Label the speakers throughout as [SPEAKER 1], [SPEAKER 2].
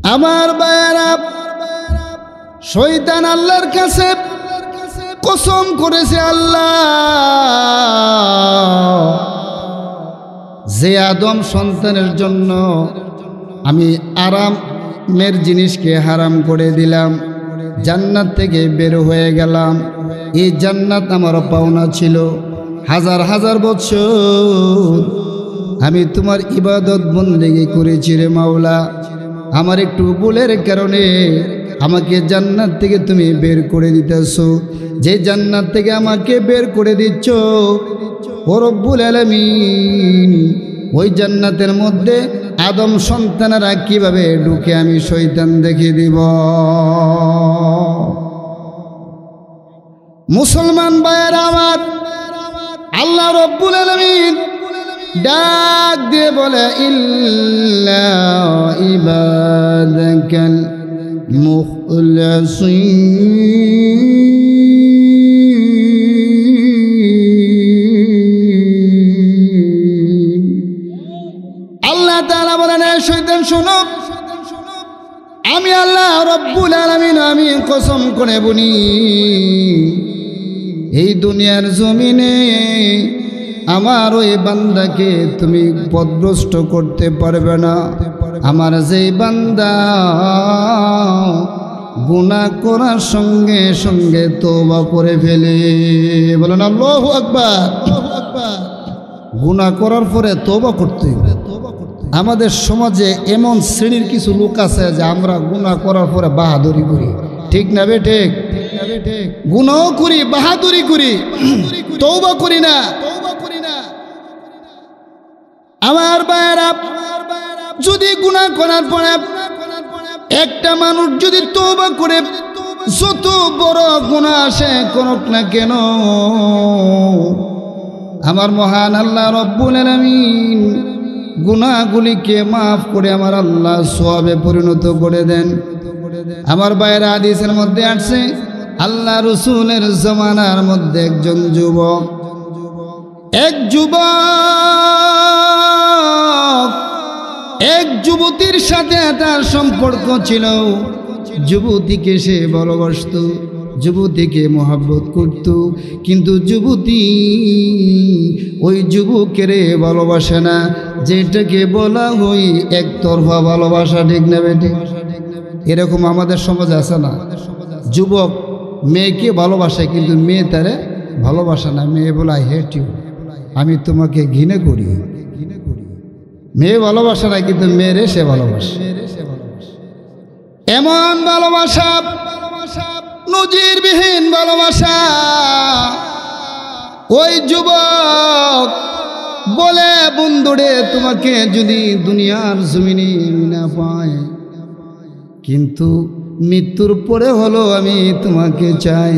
[SPEAKER 1] আমার ভাইয়েরা, শয়তান আল্লাহর কাছে কসম করেছে, আল্লাহ যে আদম সন্তানের জন্য আমি আরামের জিনিসকে হারাম করে দিলাম, জান্নাত থেকে বের হয়ে গেলাম, এই জান্নাত আমার পাওনা ছিল। হাজার হাজার বছর আমি তোমার ইবাদত বন্দেগী করেছি রে মাওলা, আমার একটু ভুলের কারণে আমাকে জান্নাত থেকে তুমি বের করে দিতেছো। যে জান্নাত থেকে আমাকে বের করে দিচ্ছ ও রব্বুল আলামিন, ওই জান্নাতের মধ্যে আদম সন্তানেরা কিভাবে ঢুকে আমি শয়তান দেখিয়ে দিব। মুসলমান ভাইয়েরা আমার, আল্লাহ রব্বুল আলামিন ডাক দিয়ে বলে, ইল্লা ইবাদাকাল মুখলাসিন। আল্লাহ তাআলা বলেন, এই শয়তান শোনো, আমি আল্লাহ রব্বুল আলামিন আমি কসম করে বলি, এই দুনিয়ার জমিনে আমার ওই বান্দাকে তুমি পথভ্রষ্ট করতে পারবে না। আমার যেই বান্দা গুনাহ করার সঙ্গে সঙ্গে তওবা করে ফেলে, বলেন আল্লাহু আকবার। গুনাহ করার পরে তওবা করতে হবে। আমাদের সমাজে এমন শ্রেণীর কিছু লোক আছে যে আমরা গুনাহ করার পরে বাহাদুরি করি, ঠিক না বে ঠিক? গুনাহ করি, বাহাদুরি করি, তওবা করি না। আমার ভাইয়েরা, যদি গুনাহ করার পরে একটা মানুষ যদি তওবা করে, যত বড় গুনাহ আসে করুক না কেন, আমার মহান আল্লাহ রব্বুল আলামিন গুনাহগুলিকে মাফ করে আমার আল্লাহ সওয়াবে পরিণত করে দেন। আমার ভাইয়েরা, হাদিসের মধ্যে আসছে, আল্লাহ রসুলের জমানার মধ্যে একজন যুবক, এক যুবতীর সাথে তার সম্পর্ক ছিল। যুবতীকে সে ভালোবাসত, যুবতীকে মহব্বত করত, কিন্তু যুবতী ওই যুবকের ভালোবাসে না, যেটাকে বলা হয় একতরফা ভালোবাসা, ঠিক না বেটি? এরকম আমাদের সমাজে আছে না? যুবক মেয়েকে ভালোবাসে কিন্তু মেয়ে তারে ভালোবাসে না। মেয়ে বলে আই হেট ইউ, আমি তোমাকে ঘৃণা করি। মেয়ে ভালোবাসে না কিন্তু মেয়েরে সে ভালোবাসে। এমন ভালোবাসা, নজিরবিহীন ভালোবাসা। ওই যুবক বলে, বন্ধুরে তোমাকে যদি দুনিয়ার জমিনে না পায়, কিন্তু মৃত্যুর পরে হলো আমি তোমাকে চাই,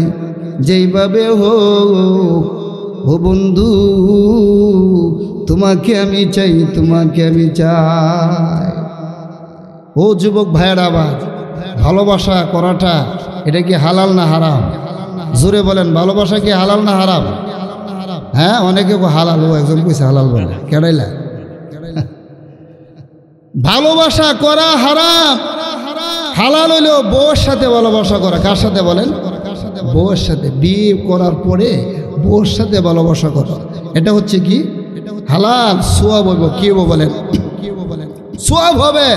[SPEAKER 1] যেইভাবে হোক ও বন্ধু তোমাকে আমি চাই, তোমাকে আমি চাই। ও যুবক ভাইয়েরা, আবার ভালোবাসা করাটা এটা কি হালাল না হারাম? জোরে বলেন, ভালোবাসা কি হালাল না হারাম? হ্যাঁ, অনেকে হালাল, ও একজন কইছে হালাল বলে, কেডাইলা? ভালোবাসা করা হারাম। হালাল হইলেও বউয়ের সাথে ভালোবাসা করা। কার সাথে বলেন? বউয়ের সাথে। বিয়ে করার পরে বউয়ের সাথে ভালোবাসা করা, এটা হচ্ছে কি হালাল। সোয়াব হইব। কি বলেন? সোয়াব হবে।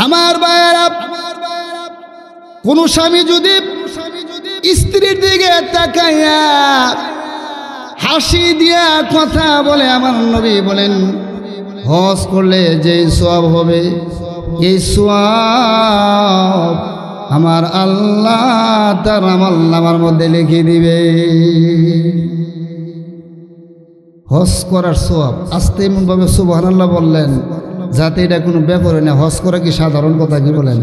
[SPEAKER 1] আমার ভাইয়েরা, কোন স্বামী যদি স্ত্রীর দিকে তাকাইয়া হাসি দিয়া কথা বলে, আমার নবী বলেন হজ করলে যে সোয়াব হবে, এই সোয়াব আমার আল্লাহ তার আমলনামার মধ্যে লিখে দিবে। হজ করার সোয়াব। আস্তে এমনভাবে সুবহানাল্লাহ বললেন যাতে এটা কোনো ব্যাপার না। হজ করা কি সাধারণ কথা? কি বলেন?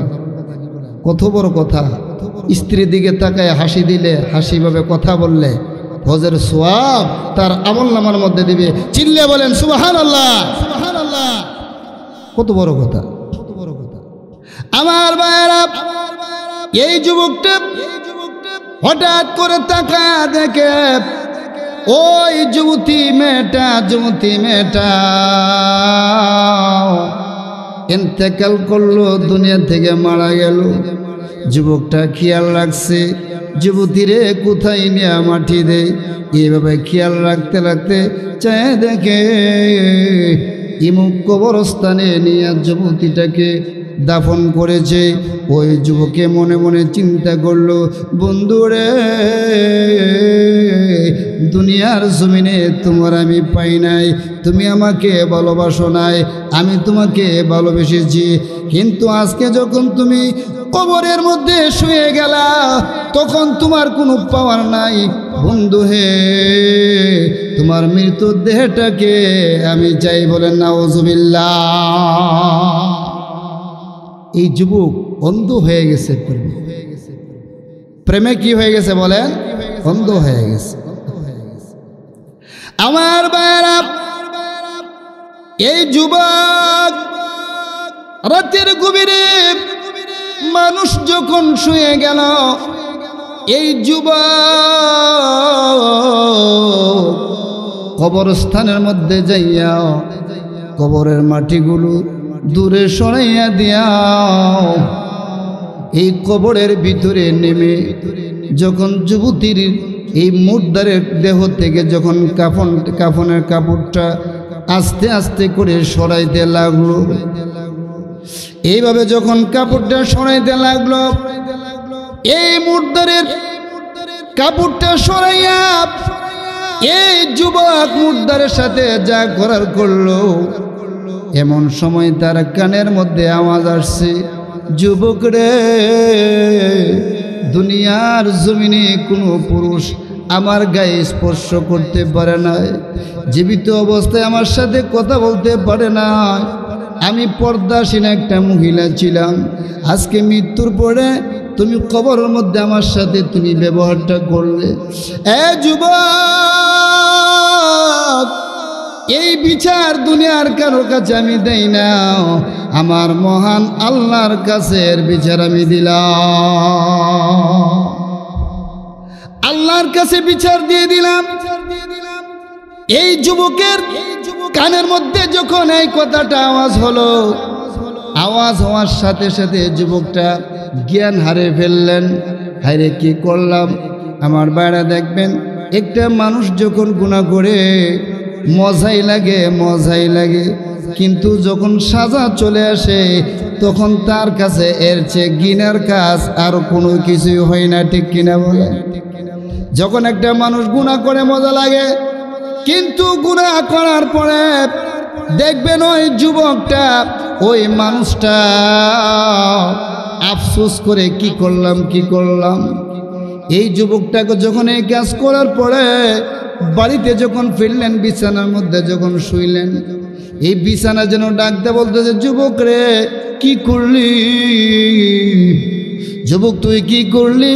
[SPEAKER 1] কত বড় কথা। স্ত্রীর দিকে তাকায় হাসি দিলে, হাসিভাবে কথা বললে হজের সোয়াব তার আমলনামার মধ্যে দিবে। চিল্লে বলেন সুবহানাল্লাহ, সুবহানাল্লাহ। কত বড় কথা। আমার ভাইয়েরা, এই যুবকটা হঠাৎ করে তাকায় দেখে ওই যুবতী মেয়েটা ইন্তেকাল করলো, দুনিয়া থেকে মারা গেল। যুবকটা খেয়াল রাখছে যুবতীরে কোথায় নিয়ে মাটি দেয়। এইভাবে খেয়াল রাখতে রাখতে চায় দেখে ইমুক কবরস্থানে নিয়ে যুবতীটাকে দাফন করেছে। ওই যুবকে মনে মনে চিন্তা করলো, বন্ধুরে দুনিয়ার জমিনে তোমার আমি পাই নাই, তুমি আমাকে ভালোবাসো নাই, আমি তোমাকে ভালোবেসেছি, কিন্তু আজকে যখন তুমি কবরের মধ্যে শুয়ে গেলা তখন তোমার কোনো পাওয়ার নাই। বন্ধু হে, তোমার মৃত্যু দেহটাকে আমি চাই, বলেন নাউজুবিল্লাহ। এই যুবক অন্ধ হয়ে গেছে প্রেমে। কি হয়ে গেছে বলেন? অন্ধ হয়ে গেছে। আমার ভাইরা, এই যুবক রাতের গভীরে মানুষ যখন শুয়ে গেল, এই যুবক কবরস্থানের মধ্যে যাইয়া কবরের মাটিগুলো দূরে সরাইয়া দিয়াও এই কবরের ভিতরে নেমে যখন যুবতীর এই মুর্দারের দেহ থেকে যখন কাফনের কাপড়টা আস্তে আস্তে করে সরাইতে লাগলো, এইভাবে যখন কাপড়টা সরাইতে লাগলো, এই মুর্দারের কাপড়টা সরাইয়া এই যুবক মুর্দারের সাথে যা করার করলো, এমন সময় তার কানের মধ্যে আওয়াজ আসছে, যুবক রে, দুনিয়ার জমিনে কোনো পুরুষ আমার গায়ে স্পর্শ করতে পারে না, জীবিত অবস্থায় আমার সাথে কথা বলতে পারে না। আমি পর্দাসীন একটা মহিলা ছিলাম, আজকে মৃত্যুর পরে তুমি কবরের মধ্যে আমার সাথে তুমি ব্যবহারটা করলে। এ যুবক, এই বিচার দুনিয়ার কারোর কাছে আমি দেই না, আমার মহান আল্লাহর কাছে এর বিচার আমি দিলাম। আল্লাহর কাছে বিচার দিয়ে দিলাম। এই যুবকের কানের মধ্যে যখন এই কথাটা আওয়াজ হলো, আওয়াজ হওয়ার সাথে সাথে যুবকটা জ্ঞান হারিয়ে ফেললেন। হায়রে কি করলাম। আমার বাইরে দেখবেন, একটা মানুষ যখন গুনাহ করে মজাই লাগে, কিন্তু যখন সাজা চলে আসে তখন তার কাছে এর চেয়ে ঘৃণার কাজ আর কোনো কিছুই হয় না, ঠিক কিনা বলে? যখন একটা মানুষ গুনাহ করে মজা লাগে, কিন্তু গুনাহ করার পরে দেখবেন ওই যুবকটা, ওই মানুষটা আফসোস করে কি করলাম। এই যুবকটাকে যখন এই কাজ করার পরে বাড়িতে যখন ফিরলেন, বিছানার মধ্যে যখন শুইলেন, এই বিছানা যেন ডাকতে বলতেছে, যুবক রে কি করলি, যুবক তুই কি করলি,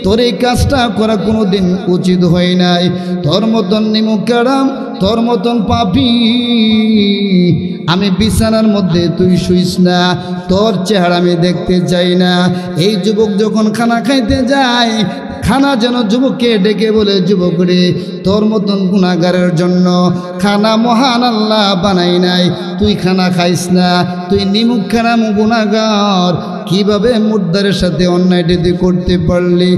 [SPEAKER 1] তোর এই কাজটা করা কোনোদিন উচিত হয় নাই। তোর মতন নিমুখারাম, তোর মতন পাপী আমি বিছানার মধ্যে তুই শুইস না, তোর চেহারা আমি দেখতে চাই না। এই যুবক যখন খানা খাইতে যায়, খানা যেন যুবককে ডেকে বলে, যুবক রে, তোর মতন গুনাহগারের জন্য খানা মহান আল্লাহ বানাই নাই, তুই খানা খাইস না, তুই নিমুখারাম গুনাহগার, কিভাবে মুর্দারের সাথে অন্যায়টা তুই করতে পারলি।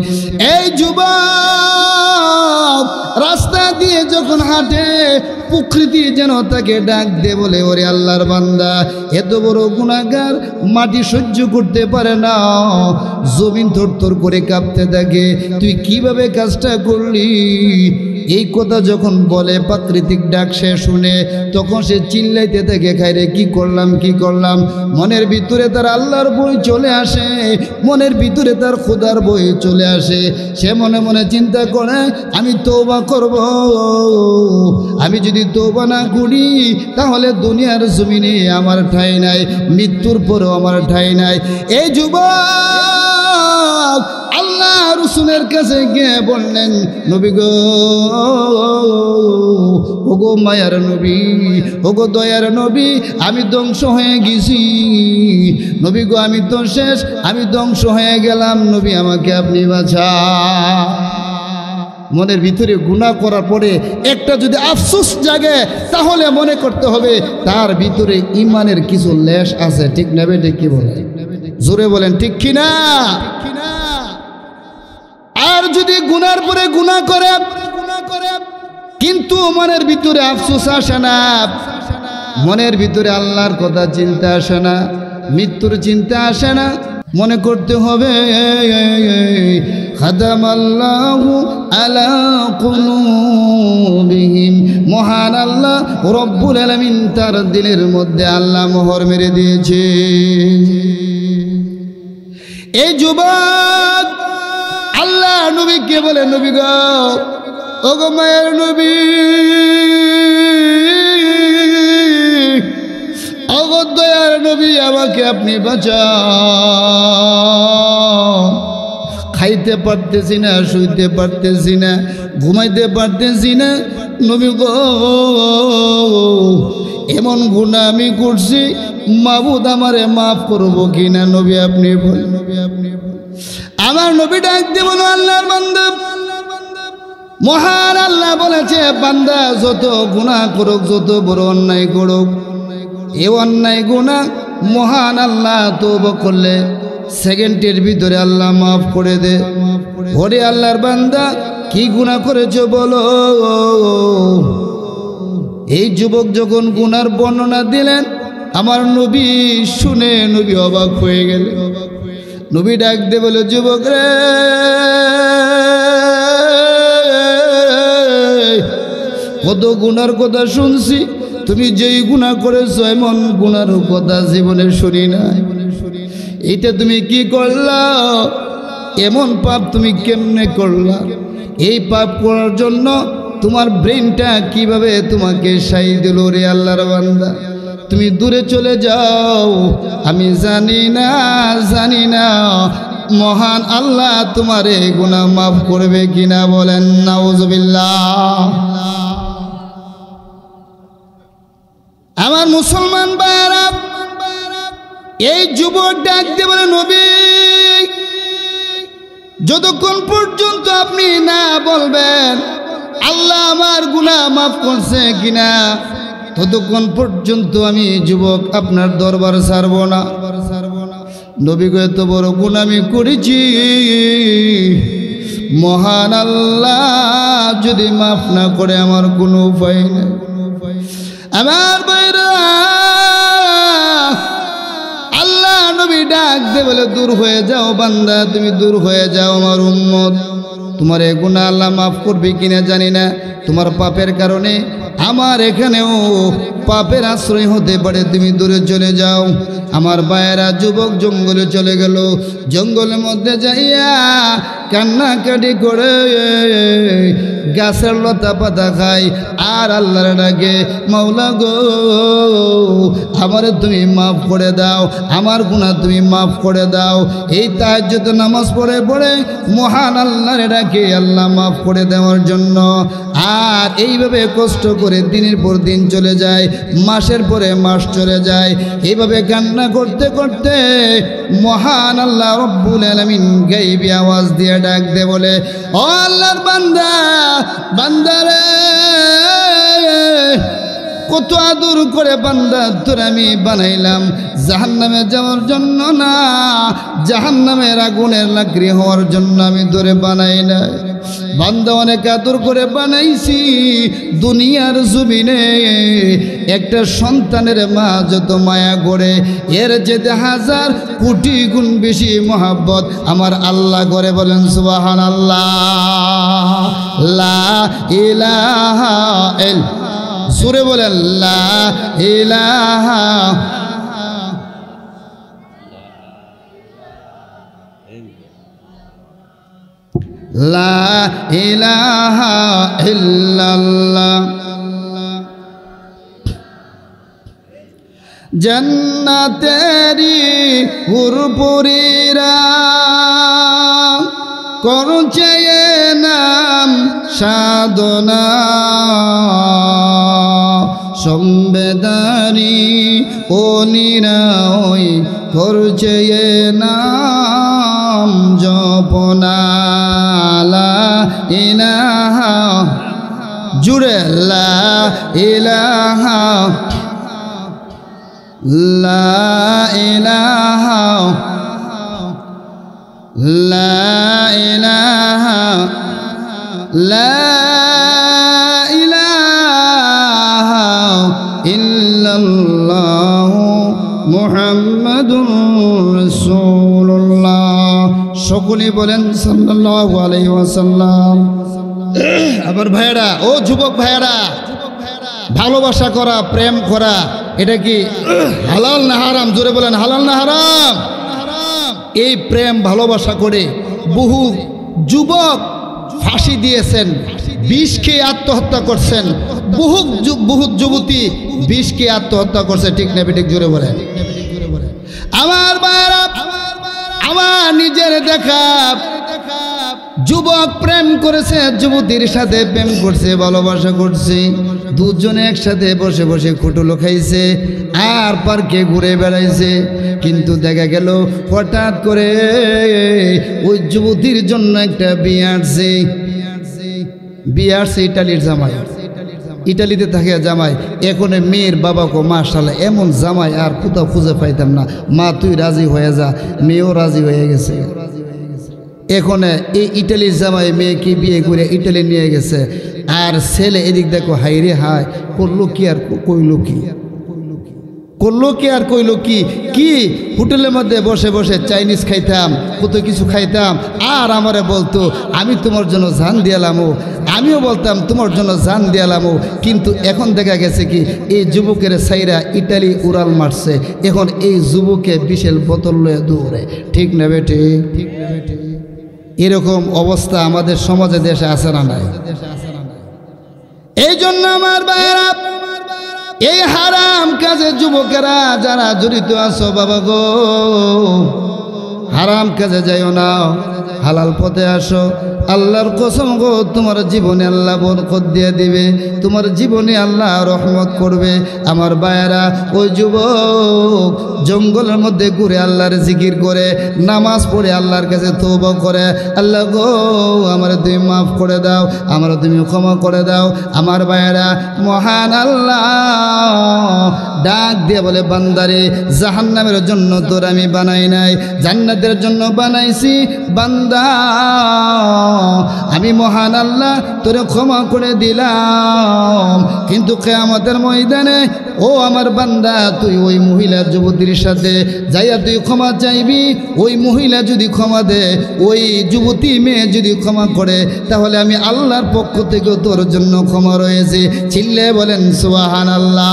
[SPEAKER 1] এই যুবক রাস্তা দিয়ে যখন হাঁটে, প্রকৃতি যেন তাকে ডাক দে বলে, ওরে আল্লাহর বান্দা, এত বড় গুনাহগার মাটি সহ্য করতে পারে না, জমিন থরথর করে কাঁপতে থাকে, তুই কিভাবে কাজটা করলি। এই কথা যখন বলে, প্রাকৃতিক ডাক সে শুনে, তখন সে চিল্লাইতে থাকে, খাইরে কি করলাম। মনের ভিতরে তার আল্লাহর বই চলে আসে, মনের ভিতরে তার খোদার বই চলে আসে। সে মনে মনে চিন্তা করে, আমি তওবা করব, আমি যদি তওবা না করি তাহলে দুনিয়ার জমিনে আমার ঠাঁই নাই, মৃত্যুর পরেও আমার ঠাঁই নাই। এই যুবক আল্লাহ রাসূলের কাছে গিয়ে বললেন, নবী গো, ওগো মায়ার নবী, ওগো দয়ার নবী, আমি ধ্বংস হয়ে গেছি। নবী গো, আমি তো শেষ, আমি ধ্বংস হয়ে গেলাম, নবী আমাকে আপনি বাঁচান। মনের ভিতরে গুনাহ করার পরে একটা যদি আফসোস জাগে তাহলে মনে করতে হবে তার ভিতরে ঈমানের কিছু লেশ আছে। ঠিক না বেঠিক? কি বলে? জোরে বলেন ঠিক কি না? আর যদি গুনার পরে গুনাহ করে কিন্তু মনের ভিতরে আফসোস আসে না, মনের ভিতরে আল্লাহর কথা চিন্তা আসে না, মৃত্যুর চিন্তা আসে না, মনে করতে হবে খাদামাল্লাহু আলা কুলুবিহিম, মহান আল্লাহ রব্বুল আলামিন তার দিলের মধ্যে আল্লাহ মোহর মেরে দিয়েছে। এই যুবক আল্লাহ নবীকে বলে, নবী গো, ও গো মায়ের নবী, ও গো দয়ার নবী, আমাকে আপনি বাঁচান। খাইতে পারতেছি না, শুইতে পারতেছি না, ঘুমাইতে পারতেছি না। নবী গো, এমন গুনাহ আমি করছি, মাবুদ আমারে মাফ করবো কিনা? নবী আপনি বলেন। আমার নবী ডাক দিয়ে বলো, আল্লাহর বান্দা, মহান আল্লাহ বলেছে বান্দা যত গুনাহ করুক, যত বড় অন্যায় করুক, এই অন্যায় গুনাহ মহান আল্লাহ তওবা করলে সেকেন্ডের ভিতরে আল্লাহ মাফ করে দে। ওরে আল্লাহর বান্দা, কি গুনাহ করেছো বলো? এই যুবক যখন গুনার বর্ণনা দিলেন, আমার নবী শুনে নবী অবাক হয়ে গেলেন। নবী ডাক দিয়ে বলে, যুবক রে, কত গুনার কথা শুনছি, তুমি যেই গুনাহ করেছো এমন গুনার কথা জীবনে শুনি না। এইটা তুমি কি করলা? এমন পাপ তুমি কেমনে করলা? এই পাপ করার জন্য তোমার ব্রেনটা কিভাবে তোমাকে সাই দিল? রে আল্লাহর বান্দা, তুমি দূরে চলে যাও, আমি জানি না মহান আল্লাহ তোমার এই গুনাহ মাফ করবে কিনা। বলেন নাউজুবিল্লাহ। আমার মুসলমান ভাইরা, এই যুবক ডাক দিয়ে বলে, নবী, যতক্ষণ পর্যন্ত আপনি না বলবেন আল্লাহ আমার গুনাহ মাফ করছে কিনা, ততক্ষণ পর্যন্ত আমি যুবক আপনার দরবার ছাড়ব না। নবী গো, এত বড় গুনাহ আমি করেছি, মহান আল্লাহ যদি মাফ না করে আমার কোনো উপায় নেই। আমার ভাইরা, আল্লাহ নবী ডাক দে বলে, দূর হয়ে যাও বান্দা, তুমি দূর হয়ে যাও, আমার উম্মত। তোমার এই গুনাহ আল্লাহ মাফ করবে কিনা জানি না, তোমার পাপের কারণে আমার এখানেও পাপের আশ্রয় হতে পারে, তুমি দূরে চলে যাও। আমার ভাইয়েরা, যুবক জঙ্গলে চলে গেল। জঙ্গলের মধ্যে যাইয়া কান্নাকাটি করে গাছের লতা পাতা খায় আর আল্লাহর ডাকে, মাওলা গো, আমারে তুমি মাফ করে দাও, আমার গুনাহ তুমি মাফ করে দাও। এই তাহাজ্জুদ নামাজ পড়ে পড়ে মহান আল্লাহর ডাকে আল্লাহ মাফ করে দেওয়ার জন্য। আর এইভাবে কষ্ট করে দিনের পর দিন চলে যায়, মাসের পরে মাস চলে যায়। এইভাবে কান্না করতে করতে মহান আল্লাহ রব্বুল আলামিন গায়বী আওয়াজ দিয়ে ডাক দে বলে, ও আল্লাহর বান্দা, বান্দারে, কত আদর করে বান্দা তোর আমি বানাইলাম জাহান্নামে যাওয়ার জন্য না, জাহান্নামের আগুনের লাকড়ি হওয়ার জন্য আমি তোরে বানাই না। বান্দা অনেক আদর করে বানাইছি। দুনিয়ার জমিনে একটা সন্তানের মা যত মায়া করে, এর যেতে হাজার কোটি গুণ বেশি মহাব্বত আমার আল্লাহ করে। বলেন সুবহানাল্লাহ। লা ইলাহা ইল্লাল্লাহ। সুরে বলেন লা ইলাহা লা ইলাহা ইল্লাল্লাহ। জান্নাতেরি হুরপুরীরা করছে নাম সাধনা, সম্বেদারি ও নিরাই করছে নাম জপনা। লা ইলাহা জুড়ে লা ইলাহা লা ইলাহা লা ইলাহা লা ইলাহা ইল্লাল্লাহু মুহাম্মাদুর রাসূলুল্লাহ। সকলে বলেন সাল্লাল্লাহু আলাইহি ওয়াসাল্লাম। আবার ভাইরা, ও যুবক ভাইরা, ভালোবাসা করা, প্রেম করা, এটা কি হালাল না হারাম? জোরে বলেন হালাল না হারাম? এই প্রেম ভালোবাসা করে বহু যুবক ফাঁসি দিয়েছেন, বিষ খেয়ে আত্মহত্যা করছেন, বহু যুবতী বিষ খেয়ে আত্মহত্যা করছে। ঠিক না ঠিক? জোরে বলেন। আমার ভাইরা, আমার নিজের দেখা যুবক প্রেম করেছে, যুবতীর সাথে প্রেম করছে, ভালোবাসা করছে, দুজনে একসাথে বসে বসে খুটুলো খাইছে আর পার্কে ঘুরে বেড়াইছে। কিন্তু দেখা গেল হঠাৎ করে ওই যুবতীর জন্য একটা বিয়ে আসছে। ইটালির জামাই, ইটালিতে থাকে জামাই। এখন মেয়ের বাবাকে মাশাআল্লাহ এমন জামাই আর কোথাও খুঁজে পাইতাম না। মা তুই রাজি হয়ে যা, মেয়েও রাজি হয়ে গেছে। এখন এই ইটালির জামাই মেয়েকে বিয়ে করে ইটালি নিয়ে গেছে, আর ছেলে এদিক দেখো হাইরে হায় করলো কি আর কইলো কি, করলো কি আর কইলো কি, কি হোটেলের মধ্যে বসে বসে চাইনিজ খাইতাম, কত কিছু খাইতাম, আর আমারে বলতো আমি তোমার জন্য জান দিয়ালামো, আমিও বলতাম তোমার জন্য জান দিয়ালামো। কিন্তু এখন দেখা গেছে কি এই যুবকের সাইরা ইটালি উড়াল মারছে, এখন এই যুবকে বিশাল বোতল লয়ে দৌড়ে। ঠিক না বেটে? ঠিক না বেটে? এরকম অবস্থা আমাদের সমাজে দেশে আছে না নাই? এই জন্য আমার ভাইরা, এই হারাম কাজে যুবকেরা যারা জড়িত আছো বাবা গো, হারাম কাজে যাইও না, হালাল পথে আসো। আল্লাহর কসম গো, তোমার জীবনে আল্লাহ বরকত দিয়ে দিবে, তোমার জীবনে আল্লাহ রহমত করবে। আমার ভাইয়েরা, ওই যুবক জঙ্গলের মধ্যে ঘুরে আল্লাহর জিকির করে, নামাজ পড়ে আল্লাহর কাছে তওবা করে, আল্লাহ গো আমার তুমি মাফ করে দাও, আমার তুমি ক্ষমা করে দাও। আমার ভাইয়েরা, মহান আল্লাহ ডাক দিয়ে বলে, বান্দারে জাহান্নামের জন্য তোর আমি বানাই নাই, জান্নাতের জন্য বানাইছি। বান্দা আমি মহান আল্লাহ তোরে ক্ষমা করে দিলাম, কিন্তু কিয়ামতের ময়দানে ও আমার বান্দা তুই ওই মহিলা যুবতীর সাথে যাইয়া তুই ক্ষমা চাইবি। ওই মহিলা যদি ক্ষমা দে, ওই যুবতী মেয়ে যদি ক্ষমা করে, তাহলে আমি আল্লাহর পক্ষ থেকে তোর জন্য ক্ষমা রয়েছে। চিল্লে বলেন সুবহানাল্লাহ।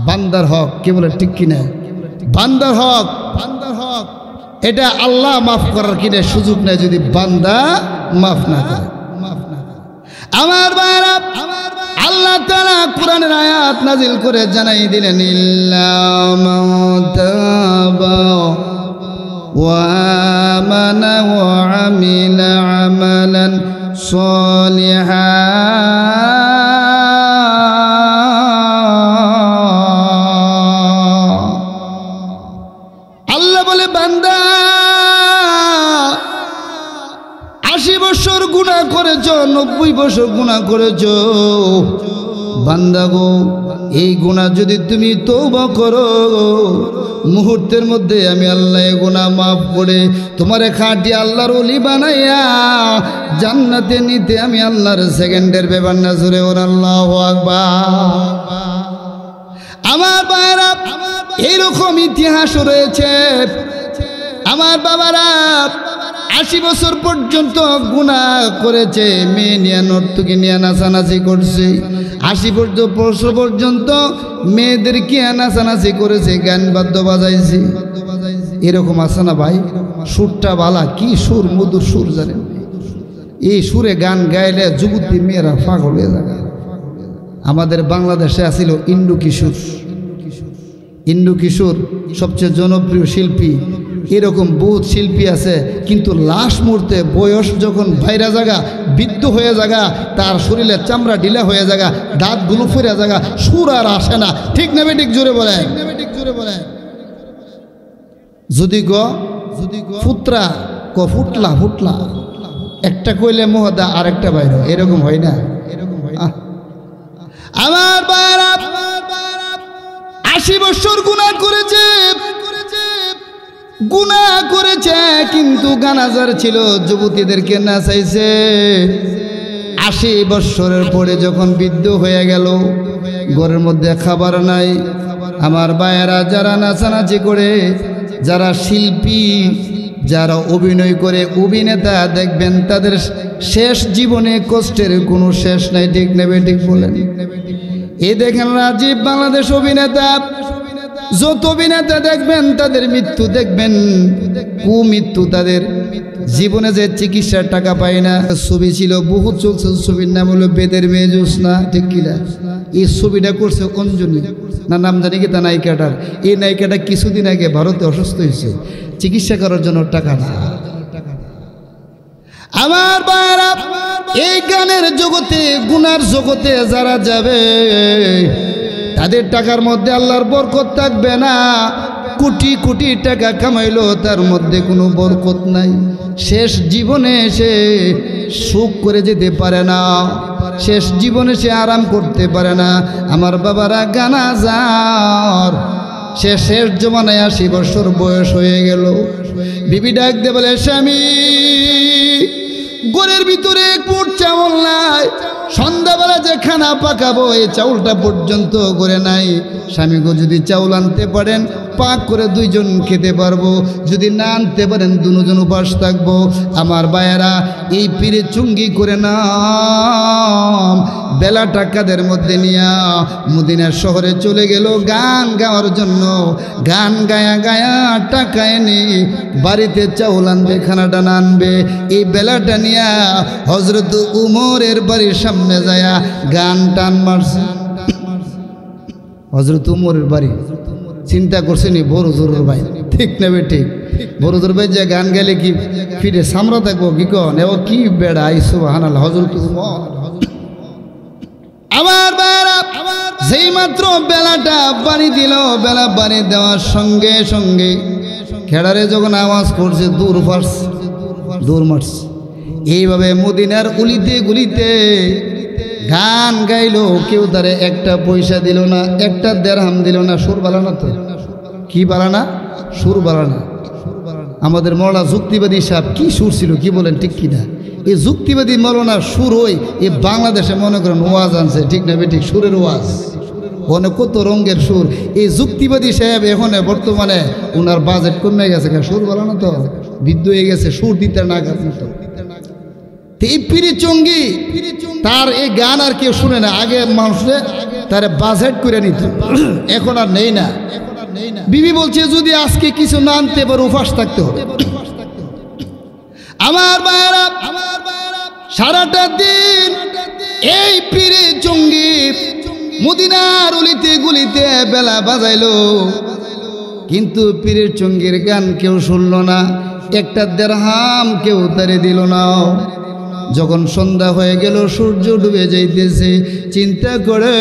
[SPEAKER 1] বান্দার হক, কে বলে ঠিক কিনা? বান্দার হক, বান্দার হক, এটা আল্লাহ মাফ করার কিনে সুযোগ নেই যদি বান্দা মাফ না করে। আমার ভাইরা, আল্লাহ তাআলা কোরআনের আয়াত নাজিল করে জানাই দিলেন, ইল্লা মান তাবা ওয়া আমানা ওয়া আমিলা আমালান সলিহা। আল্লাহ বলে, বান্দা 80 বছর গুনাহ করেছ, 90 বছর গুনাহ করেছ, বান্দা গো এই গুনাহ যদি তুমি তওবা করো, মুহূর্তের মধ্যে আমি আল্লাহ এই গুনাহ মাফ করে তোমারে খাঁটি আল্লাহর ওলি বানাইয়া জান্নাতে নিতে আমি আল্লাহর সেকেন্ডের ব্যাপার না। জোরে ওর আল্লাহু আকবার। আমার ভাইরা, এইরকম ইতিহাস রয়েছে। আমার বাবারা 80 বছর পর্যন্ত গুনাহ করেছে, মেয়ে নিয়ে নর্তকী নিয়ে নাচানাচি করছে, 80 বছর পর্যন্ত মেয়েদেরকে নাচানাচি করেছে, গান বাদ্য বাজাইছে। এরকম আছে না ভাই? সুরটা বালা, কি সুর, মধুর সুর জানেন? এই সুরে গান গাইলে যুবতী মেয়েরা পাগল হয়ে যায়। আমাদের বাংলাদেশে আছিল ইন্দু কিশোর। ইন্দু কিশোর সবচেয়ে জনপ্রিয় শিল্পী। এরকম বহুত শিল্পী আছে, কিন্তু লাশ মুহূর্তে বয়স যখন ভাইরা জায়গা, বৃদ্ধ হয়ে জায়গা, তার শরীরের চামড়া ঢিলা হয়ে জায়গা, দাঁতগুলো ফিরে জায়গা, সুর আর আসে না। ঠিক না বেঠিক? জোরে বলে। যদি ফুতরা ফুটলা ফুটলা একটা কইলে মহদা আরেকটা বাইরে, এরকম হয় না? এরকম হয় না। আমার বাবা 80 বছর গুনাহ করেছে, গুনাহ করেছে, কিন্তু গানাজার ছিল, যুবতীদেরকে নাচাইছে। 80 বছরের পরে যখন বৃদ্ধ হয়ে গেল, ঘরের মধ্যে খাবার নাই। আমার ভাইয়েরা যারা নাচানাচি করে, যারা শিল্পী, যারা অভিনয় করে, অভিনেতা, দেখবেন তাদের শেষ জীবনে কষ্টের কোনো শেষ নাই। ঠিক নেবে? ঠিক বলেন? এই দেখেন রাজীব বাংলাদেশ অভিনেতা, যত অভিনেতা দেখবেন তাদের মৃত্যু দেখবেন কুমৃত্যু, তাদের জীবনে যে চিকিৎসার টাকা পায় না। ছবি ছিল বহু চলছে, ছবির নাম হলো বেদের মেয়ে জ্যোৎস্না। ঠিক কিনা? এই ছবিটা করছে অঞ্জনী না নাম জানি কি তা নায়িকাটার। এই নায়িকাটা কিছুদিন আগে ভারতে অসুস্থ হয়েছে, চিকিৎসা করার জন্য টাকা না। আমার ভাইরা, এই গানের জগতে, গুনার জগতে যারা যাবে, তাদের টাকার মধ্যে আল্লাহর বরকত থাকবে না। কোটি কোটি টাকা কামাইলো, তার মধ্যে কোনো বরকত নাই। শেষ জীবনে সে সুখ করে যেতে পারে না, শেষ জীবনে সে আরাম করতে পারে না। আমার বাবারা, গানা যার সে শেষ জমানায় 80 বছর বয়স হয়ে গেল, বিবি ডাক দে বলে, স্বামী ঘরের ভিতরে এক মুঠ চাউল নাই, সন্ধ্যাবেলা যে খানা পাকাবো এই চাউলটা পর্যন্ত করে নাই। স্বামী গো, যদি চাউল আনতে পারেন পাক করে 2 জন খেতে পারবো, যদি না আনতে পারেন 2 জন উপাস থাকবো। আমার ভাইয়েরা, এই পীরে চুঙ্গি করে নাম বেলা টাকাদের মধ্যে নিয়া মদিনার শহরে চলে গেল গান গাওয়ার জন্য। গান গায়া গায়া টাকা এনে বাড়িতে চাউল আনবে, খানাটা না আনবে। এই বেলাটা নিয়া হযরত উমরের বাড়ির সামনে যায়া গান টান মারছে। হযরত উমরের বাড়ি, চিন্তা করছেনি বড় জোরের ভাই। ঠিক নেবে? ঠিক। বড় জোর ভাই যে গান গেলে কি ফিরে সামরা থাকবো কি কন? এ কি বেড়া আইসো হানাল হযরত উমর। আমার বাবা, যেই মাত্র বেলাটা বাড়ি দিল, বেলা বাড়ি দেওয়ার সঙ্গে সঙ্গে খেড়ারে যখন আওয়াজ করছে, দূর ফার্স, দূর মার্স। এইভাবে মদিনার উলিতে গুলিতে গান গাইলো, কেউ তারে একটা পয়সা দিল না, একটা দেড়হাম দিল না। সুর বালানা তো কি বালানা? সুর বালানা। আমাদের মৌলানা যুক্তিবাদী সাহেব কি সুর ছিল, কি বলেন? ঠিক কিনা? এই যুক্তিবাদী মৌলানা সুর ওই এই বাংলাদেশে মনে করেন ওয়াজ আনছে। ঠিক না? ঠিক, সুরের ওয়াজ অনেক কত রঙের সুর। এই যুক্তিবাদী সাহেব এখন বর্তমানে ওনার বাজেট কমে গেছে, সুর বালানো তো বৃদ্ধ হয়ে গেছে, সুর দিতে না গেছে। এই পীরে চঙ্গি তার এই গান আর কেউ শুনে না। আগে মানুষে তার বাজেট করে নিত, এখন আর নেই না। বিবি বলছে, যদি আজকে কিছু না আনতে পারো উপাস থাকতে হবে। আমার ভাইরা, সারাটা দিন এই পীরে চঙ্গি মদিনার অলিতে গুলিতে বেলা বাজাইলো, কিন্তু পীরের চঙ্গির গান কেউ শুনল না, একটা দেড়হাম কেউ তারে দিল না। যখন সন্ধ্যা হয়ে গেল, সূর্য ডুবে যাইতেছে, চিন্তা করে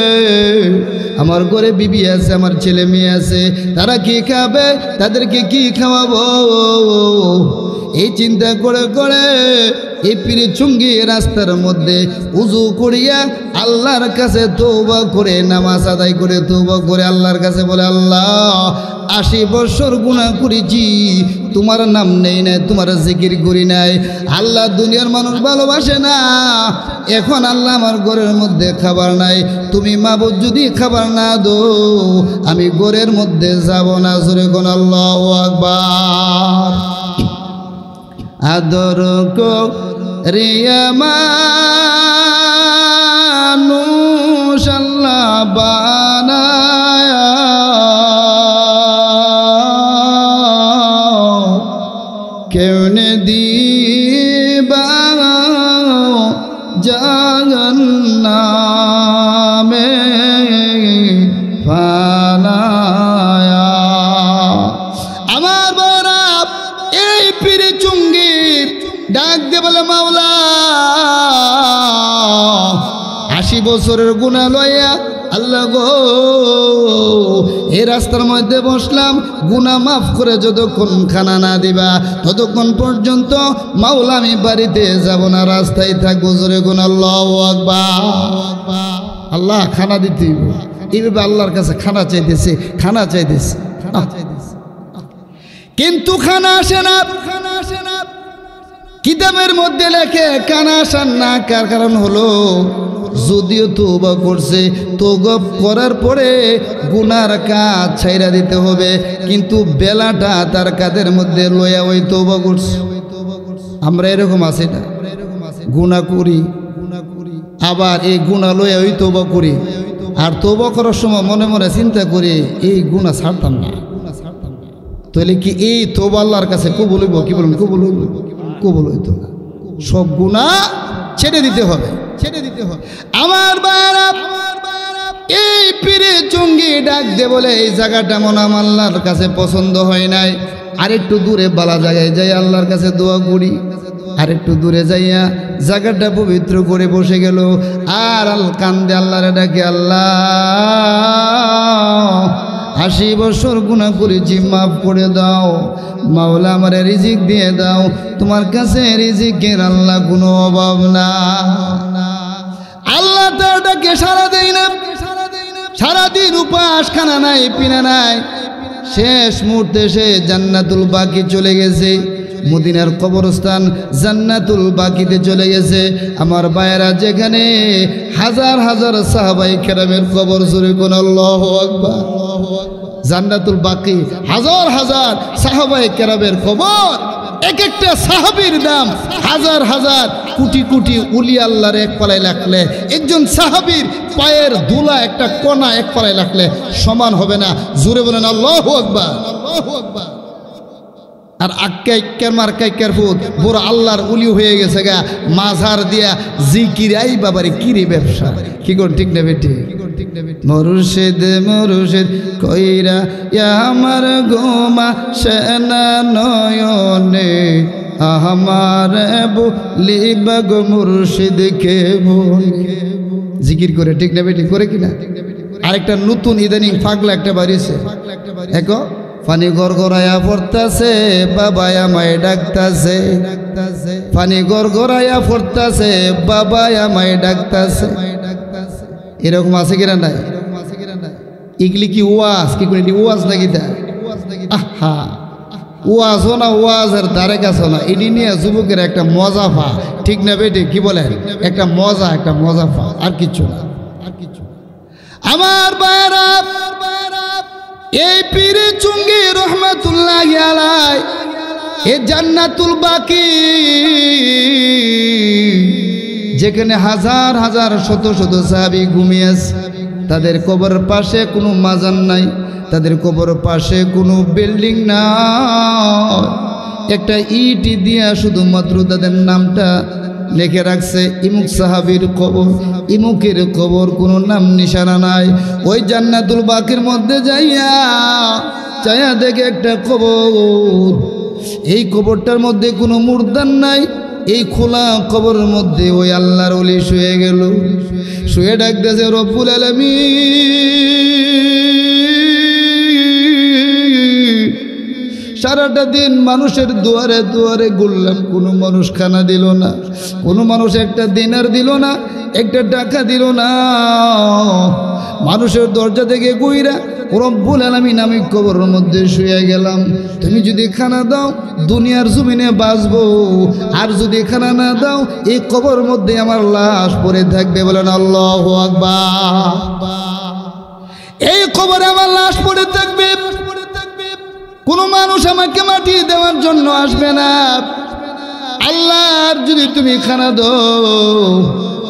[SPEAKER 1] আমার ঘরে বিবি আছে, আমার ছেলে মেয়ে আছে, তারা কি খাবে, তাদেরকে কি খাওয়াবো, এই চিন্তা করে করে এই পীরে চুঙ্গি রাস্তার মধ্যে উজু করিয়া আল্লাহর কাছে তওবা করে, নামাজ আদায় করে তওবা করে আল্লাহর কাছে বলে, আল্লাহ 80 বছর গুনাহ করেছি, তোমার নাম নেই নাই, তোমার জিকির করি নাই। আল্লাহ, দুনিয়ার মানুষ ভালোবাসে না, এখন আল্লাহ আমার ঘরের মধ্যে খাবার নাই, তুমি মাবুদ যদি খাবার না দো আমি ঘরের মধ্যে যাব না। জোরে কোন আল্লাহু আকবার। আদর কো রিয়া মানুষ আল্লাহ বানায়া, কেমনে দিবা জাহান্নামে ফালায়া। আমার বড় এই পীরে চুঙ্গি ডাক দে বলে, মাওলা 80 বছরের গুনাহ লইয়া আল্লাহ গো এই রাস্তার মধ্যে বসলাম, গুনাহ মাফ করে যতক্ষণ খানা না দিবা ততক্ষণ পর্যন্ত মাওলা আমি বাড়িতে যাব না, রাস্তায় থাকবো। জোরে গুণ আল্লাহু আকবার। আল্লাহ খানা দিতে এইভাবে আল্লাহর কাছে খানা চাইতেছে, খানা চাইতেছে, কিন্তু খানা আসে না। কিতাবের মধ্যে লেখে খানা আসার না কারণ হলো যদিও তওবা করছে, তওবা করার পরে গুনার কাজ ছাইরা দিতে হবে, কিন্তু বেলাটা তার কাদের মধ্যে লইয়া ওই তওবা করছে। আমরা এরকম আছি না, গুনাহ করি আবার এই গুনাহ লইয়া ওই তওবা করি, আর তওবা করার সময় মনে মনে চিন্তা করি এই গুনাহ ছাড়তাম না, তাহলে কি এই তওবা আল্লাহর কাছে কবুল হইব? কি বলুন, কবুল হইব? কবুল হইতো না। সব গুনাহ ছেড়ে দিতে হবে, ছেড়ে দিতে হবে। আমার বাবা এই পীরে চঙ্গি ডাক দে বলে এই জায়গাটা মনে আমার আল্লাহর কাছে পছন্দ হয় নাই, আরেকটু দূরে বালা জায়গায় যাই আল্লাহর কাছে দোয়া করি। আরেকটু দূরে যাইয়া জায়গাটা পবিত্র করে বসে গেল, আর কান্দে আল্লাহরে ডাকে, আল্লাহ 80 বছর গুনাহ করেছি, মাফ করে দাও মাওলা, আমারে রিজিক দিয়ে দাও। তোমার কাছে রিজিকের আল্লাহ কোনো অভাব না। আল্লাহ তার ডাকে সারা দেয় না, সারাদিন উপাস, খানা নাই পিনা নাই, শেষ মুহূর্তে সে জান্নাতুল বাকি চলে গেছে। মদিনার কবরস্থান জান্নাতুল বাকিতে চলে গেছে। আমার ভাইয়েরা, যেখানে হাজার হাজার সাহাবায়ে কেরামের কবর, জোরে কোন আল্লাহু আকবার। জান্নাতুল বাকি, হাজার হাজার সাহাবায়ে কেরামের কবর, এক একটা সাহাবীর দাম হাজার হাজার কোটি কোটি উলি আল্লাহর এক পালায় রাখলে, একজন সাহাবীর পায়ের ধুলা একটা কণা এক পালায় রাখলে সমান হবে না। জোরে বলেন আল্লাহু আকবার, আল্লাহু আকবার। আর আক্কাইকার মার্কাইকার ফুট বড় আল্লাহর উলি হয়ে গেছে গা, মাঝার দিয়া জিকির, আই বাবারে কিরে ব্যবসা, কি কোন ঠিক না বেটি? মুর্শিদ মুর্শিদ কইরা আমার গোমা সেনা নয়নে, আমার বলিবা গো মুর্শিদ কে বলে। জিকির করে, ঠিক না বেটি? করে কিনা? আরেকটা নতুন ইদানিং পাগলা একটা বাড়িছে, দেখো পানি গড়গড়াইয়া পড়তাছে, বাবা আমায় ডাকতাছে, পানি গড়গড়াইয়া পড়তাছে, বাবা আমায় ডাকতাছে। এরকম আছে কিনা নাই? এগুলি কি ওয়াজ? কি করে ওয়াজ নাকি? আহা, ওয়াজও না, ওয়াজের দ্বারে কাছে না, এটি নিয়ে যুবকের একটা মজা পা, ঠিক না বেটি? কি বলেন? একটা মজা, একটা মজা পা, আর কিছু না, আর কিছু। আমার বাইরা, এই পীরে চুঙ্গি রহমাতুল্লাহি আলাই এ জান্নাতুল বাকি, যেখানে হাজার হাজার শত শত সাহাবী ঘুমিয়েছে, তাদের কবর পাশে কোনো মাজার নাই, তাদের কবর পাশে কোনো বিল্ডিং নাই, একটা ইট দিয়া শুধুমাত্র তাদের নামটা লিখে রাখছে, ইমুক সাহাবীর কবর, ইমুকের কবর, কোনো নাম নিশানা নাই। ওই জান্নাতুল বাকির মধ্যে যাইয়া দেখে একটা কবর, এই কবরটার মধ্যে কোনো মুর্দান নাই। এই খোলা কবরের মধ্যে ওই আল্লাহর ওলি শুয়ে গেল, শুয়ে ডাকতেছে, রব্বুল আলামিন, সারাটা দিন মানুষের দুয়ারে দুয়ারে ঘুরলাম, কোনো মানুষ খানা দিল না, কোনো মানুষ একটা দিনার দিল না, একটা টাকা দিল না। মানুষের দরজা থেকে কইরা রব্বুল আলামিন আমি কবরের মধ্যে শুয়ে গেলাম, তুমি যদি খানা দাও দুনিয়ার জমিনে বাঁচবো, আর যদি খানা না দাও এই কবরের মধ্যে আমার লাশ পড়ে থাকবে। বলেন আল্লাহু আকবার। এই কবরে আমার লাশ পড়ে থাকবে, কোনো মানুষ আমাকে মাটি দেওয়ার জন্য আসবে না। আল্লাহর যদি তুমি খানা দাও,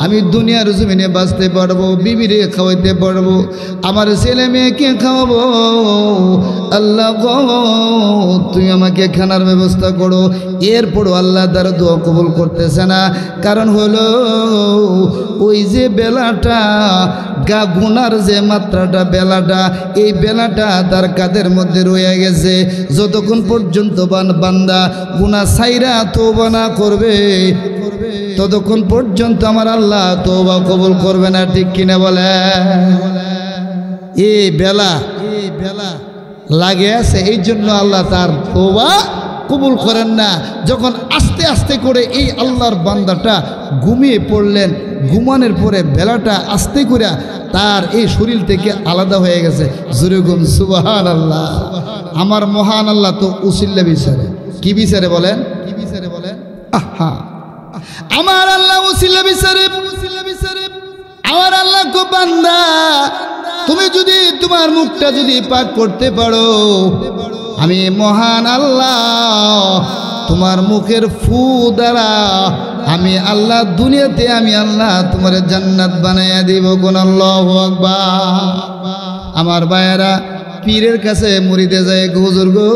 [SPEAKER 1] আমি দুনিয়ার জমিনে বাঁচতে পারবো, বিবিরে খাওয়াইতে পারবো, আমার ছেলে মেয়েকে খাওয়াবো। আল্লাহ গো তুমি আমাকে খানার ব্যবস্থা করো। এরপরও আল্লাহ তার দোয়া কবুল করতেছে না, কারণ হলো ওই যে বেলাটা, গুনার যে মাত্রাটা, বেলাটা, এই বেলাটা তার কাদের মধ্যে রয়ে গেছে। যতক্ষণ পর্যন্ত বান্দা গুনাহ ছাইরা তওবা না করবে, ততক্ষণ পর্যন্ত আমার আল্লাহ তওবা কবুল করবে না, ঠিক কিনা বলে? এই বেলা লাগে আছে, এই জন্য আল্লাহ তার তওবা কবুল করেন না। যখন আস্তে আস্তে করে এই আল্লাহর বান্দাটা ঘুমিয়ে পড়লেন, ঘুমানোর পরে বেলাটা আস্তে করে তার এই শরীর থেকে আলাদা হয়ে গেছে। জোরে গুন সুবহানাল্লাহ। আমার মহান আল্লাহ তো উসিল্লা বিচারে, কি বিচারে বলেন? আহা, আমার আল্লাহ উসিল্লা বিচারে। আমার আল্লাহ গো বান্দা, তুমি যদি তোমার মুখটা যদি পাক করতে পারো, আমি মহান আল্লাহ তোমার মুখের ফু দ্বারা আমি আল্লাহ দুনিয়াতে আমি আল্লাহ তোমার জান্নাত বানাইয়া দিব। কোন আল্লাহু আকবার। আমার ভাইয়েরা পীরের কাছে মুরিদে যায়, হুজুর গো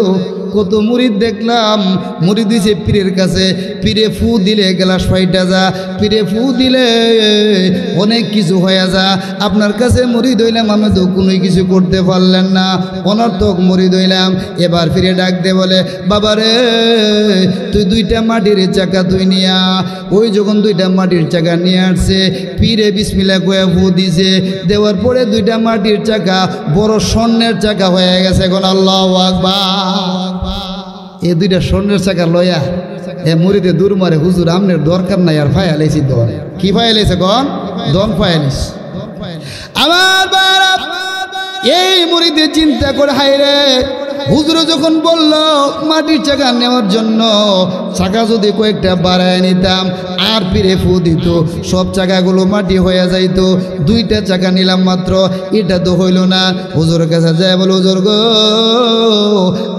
[SPEAKER 1] কত মুরিদ দেখলাম, মুরিদ দিছে পীরের কাছে, পীরে ফু দিলে গ্লাস ফাইটা যা, পীরে ফু দিলে অনেক কিছু হয়ে যা। আপনার কাছে মুরিদ হইলাম, আমি তো কোনো কিছু করতে পারলেন না, অনর্থক মুরিদ হইলাম। এবার ফিরে ডাক দে বলে, বাবারে তুই দুইটা মাটির চাকা তুই নিয়া। ওই যখন দুইটা মাটির চাকা নিয়ে আসছে, পীরে বিসমিল্লাহ কয়ে ফু দিছে, দেওয়ার পরে দুইটা মাটির চাকা বড় স্বর্ণের চাকা হয়ে গেছে। কোন আল্লাহু আকবার। এই দুইটা স্বর্ণের চাকা লয়া এ মুরিদে দূর মারে, হুজুর আমনের দরকার নাই আর ফায়ালাইছি দন। কি ফায়ালাইছে কন? দন ফায়ালিস। আমার বাবা এই মুরিদে চিন্তা করে, হায়রে হুজুর যখন বলল মাটির চাকা নেওয়ার জন্য, চাকা যদি কয়েকটা বাড়ায় নিতাম আর পীরে ফু দিত, সব চাকাগুলো মাটি হয়ে যাইত। দুইটা চাকা নিলাম মাত্র, এটা তো হইল না। হুজুরের কাছে যায় বলে, হুজুর গো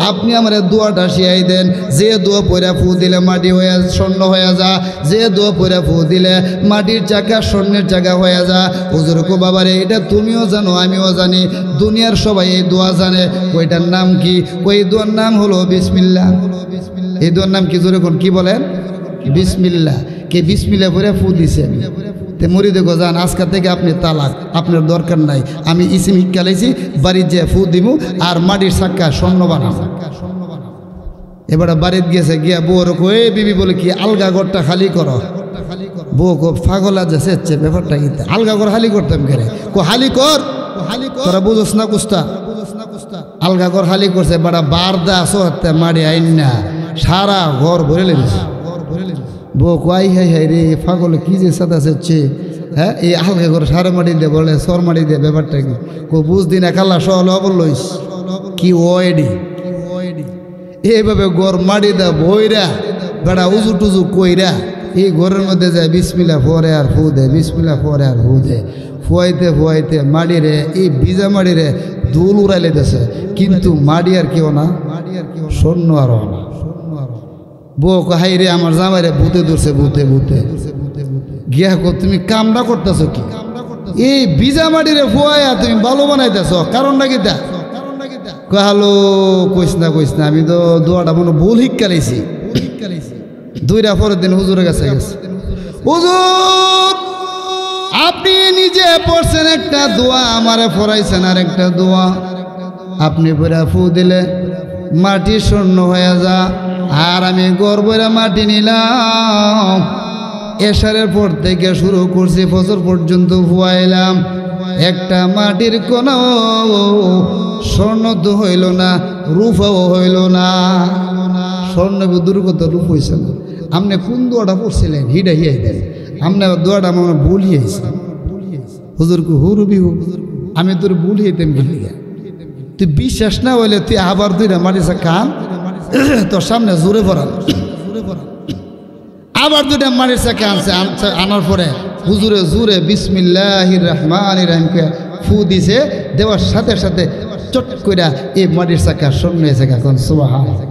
[SPEAKER 1] আপনি আমার দোয়াটা শিয়াই দেন, যে দোয়া পয়রা ফু দিলে মাটি হয়ে স্বর্ণ হয়ে যা, যে দোয়া পয়রা ফু দিলে মাটির চাকা স্বর্ণের চাকা হয়ে যা। হুজুর কো বাবারে এটা তুমিও জানো আমিও জানি, দুনিয়ার সবাই এই দোয়া জানে। ওইটার নাম কি? ওই দোয়ার নাম হলো বিসমিল্লাহ। এই দোয়ার নাম কি? জোরে কোন কি বলেন? বিসমিল্লাহ। কে বিসমিল্লাহ করে ফু দিছে। তে মুরিদে গো যান, আজকাল থেকে আপনি তালাক, আপনার দরকার নাই। আমি ইসিম হিক্কালাইছি, বাড়ির যে ফু দিব আর মাটির চাক্কা স্বর্ণ বানাবো। এবার বাড়িতে গেছে, গিয়া বউর কয়ে বিবি বলে কি আলগা ঘরটা খালি করো। বউ কো পাগলা যাচ্ছে, ব্যাপারটা কি আলগা ঘর খালি করতাম কেরে? কো হালি কর, তোরা বুঝোস না কুস্তা। আলগা ঘর খালি করছে, বাড়া বারদা সোহাতে মারি আইন না, সারা ঘর ভরে লেগেছে। বউ কই হাই হাই রে পাগল কি যে সাদা সেচ্ছে। হ্যাঁ এই আলগা ঘর সারা মাটি দিয়ে বলে সর মাটি দিয়ে, ব্যাপারটা কি? কো বুঝদি না কাল্লা সহল বললইস কি ওয়েডি। এইভাবে ঘর মাটি দা বইরা বেড়া উজু টুজু কইরা এই ঘরের মধ্যে যায় বিসমিল্লাহ পরে আর ফু দে, বিসমিল্লাহ পরে আর ফু দে। ফুয়াইতে ফুয়াইতে মাটিরে, এই ভিজা মাটিরে দুল উড়াইলে দেছে, কিন্তু মাটি আর কেউ না, স্বর্ণ আরও না। বউ হাই রে আমার জামাইরে ভূতে ধরছে, ভূতে ভূতে গিয়া কো তুমি কামটা করতেছ কি? এই ভিজা মাটিরে ফুয়াইয়া তুমি ভালো বানাইতেছ, কারণটা কি? তা কালো কইস না, আমি তো দোয়াটা মনে ভুল হিক্কালাইছি। দুইটা পরের দিন হুজুরের কাছে গেছে, হুজুর আপনি নিজে পড়ছেন একটা দোয়া, আমারে পড়াইছেন আর একটা দোয়া। আপনি পড়া ফু দিলে মাটি স্বর্ণ হয়ে যা, আর আমি গড় বইরা মাটি নিলাম। এশারের পর থেকে শুরু করছি, ফজর পর্যন্ত ফুয়াইলাম, একটা মাটির কোন স্বর্ণ তো হইল না, রূপাও হইল না। স্বর্ণ দুর্গত রূপ হয়েছে না। আপনি কোন দোয়াটা পড়ছিলেন হিডা হিয়াই দেন, আপনার দোয়াটা আমার ভুল হিয়েছে। হুজুর কু হুরুবি হু, আমি তোর ভুল হিয়েতেম গেলি। তুই বিশ্বাস না হইলে তুই আবার দুইটা মাটিসা কান তোর সামনে জোরে পড়াল, আবার দুইটা মাটিসা কানছে। আনার পরে হুজুরে জোরে বিসমিল্লাহির রহমানির রহিমকে ফু দিছে, দেওয়ার সাথে সাথে চট কইরা এই মাটির চাকা স্বর্ণ হয়েছে। এখন সুবহানাল্লাহ।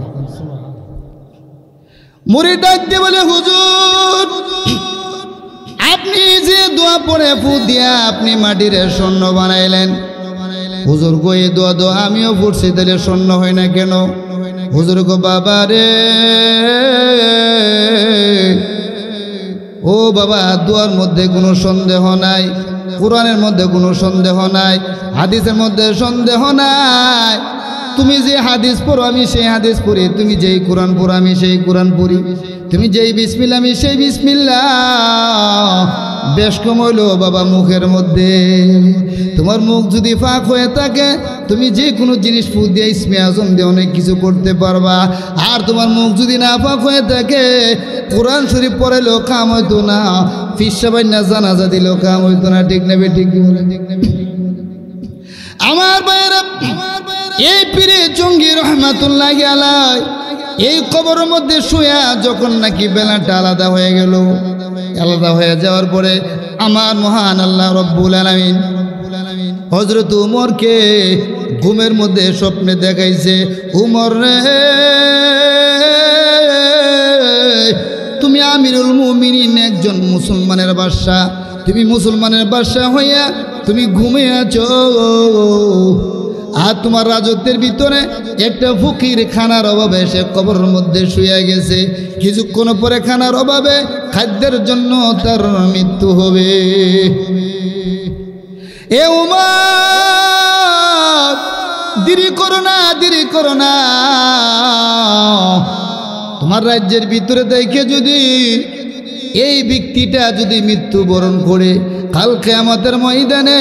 [SPEAKER 1] মুরিদ ডাক দিয়ে বলে, হুজুর আপনি যে দোয়া পড়ে ফু দিয়া আপনি মাটির স্বর্ণ বানাইলেন, হুজুর গো এই দোয়া দোয়া আমিও পড়ছি, তাহলে স্বর্ণ হয় না কেন? হুজুর গো বাবা রে, ও বাবা দোয়ার মধ্যে কোনো সন্দেহ নাই, কোরআনের মধ্যে কোনো সন্দেহ নাই, হাদিসের মধ্যে সন্দেহ নাই। তুমি যে হাদিস পড়ো আমি সেই হাদিস পড়ি, তুমি যেই কোরআন পড়ো আমি সেই কোরআন পড়ি। তুমি যেই বিসমিল্লাহ আমি সেই বিসমিল্লাহ। বেশ কম হইল বাবা মুখের মধ্যে। তোমার মুখ যদি ফাঁক হয়ে থাকে তুমি যে কোনো জিনিস ফু দিয়ে ইসমে আজম দিয়ে অনেক কিছু করতে পারবা। আর তোমার মুখ যদি না ফাঁক হয়ে থাকে কোরআন শরীফ পড়াইলেও কাম হইতো না, ফিরসাবাই না জানাজা দিলেও কাম হইতো না। ঠিক নেবে ঠিক আমার ভাইয়েরা, এই পীরে জঙ্গি রহমাতুল্লাহি আলাইহি এই কবরের মধ্যে শুয়া যখন নাকি বেলাটা আলাদা হয়ে গেল, আলাদা হয়ে যাওয়ার পরে আমার মহান আল্লাহ রব্বুল আলামিন হযরত উমরকে ঘুমের মধ্যে স্বপ্নে দেখাইছে, উমর রে তুমি আমিরুল মুমিনিন, একজন মুসলমানের বাদশা, তুমি মুসলমানের বাদশা হইয়া তুমি ঘুমে আছো। আর তোমার রাজত্বের ভিতরে একটা ফকির খানার অভাবে সে কবরের মধ্যে শুয়ে গেছে। কিছুক্ষণ পরে খানার অভাবে খাদ্যের জন্য তার মৃত্যু হবে। এ উমর দেরি করো না, দেরি করো না। তোমার রাজ্যের ভিতরে দেখে যদি এই ব্যক্তিটা যদি মৃত্যুবরণ করে কাল কিয়ামতের ময়দানে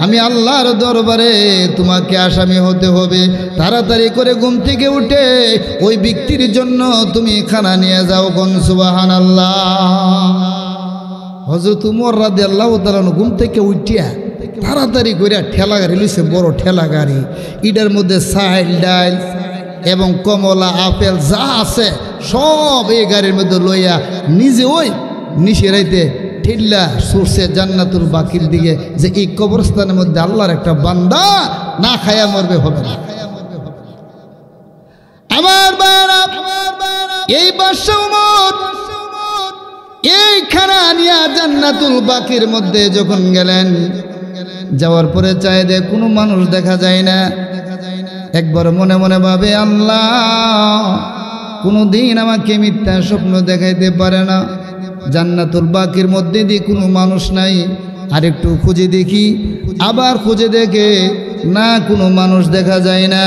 [SPEAKER 1] আমি আল্লাহর দরবারে তোমাকে আসামি হতে হবে। তাড়াতাড়ি করে ঘুম থেকে উঠে ওই ব্যক্তির জন্য তুমি খানা নিয়ে যাও। কোন সুবহানাল্লাহ। হযরত উমর রাদিয়াল্লাহু তাআলা ঘুম থেকে উঠিয়া তাড়াতাড়ি করে ঠেলা গাড়ি লইছে, বড় ঠেলা গাড়ি। ইটার মধ্যে চাল ডাল এবং কমলা আপেল যা আছে সব এই গাড়ির মধ্যে লইয়া নিজে ওই নিশে রাইতে ঠেল্লা সরষে জান্নাতুল বাকির দিকে, যে এই কবরস্থানের মধ্যে আল্লাহর একটা বান্দা না খায়া মরবে হবে না। আমার বাবা এই বাদশা উমর এই খানা নিয়া জান্নাতুল বাকির মধ্যে যখন গেলেন, যাওয়ার পরে চাইদে কোনো মানুষ দেখা যায় না। একবার মনে মনে ভাবে আল্লাহ কোনো দিন আমাকে মিথ্যা স্বপ্ন দেখাইতে পারে না। জান্নাতুল বাকির মধ্যে দিয়ে কোনো মানুষ নাই, আরেকটু খুঁজে দেখি। আবার খুঁজে দেখে না, কোনো মানুষ দেখা যায় না।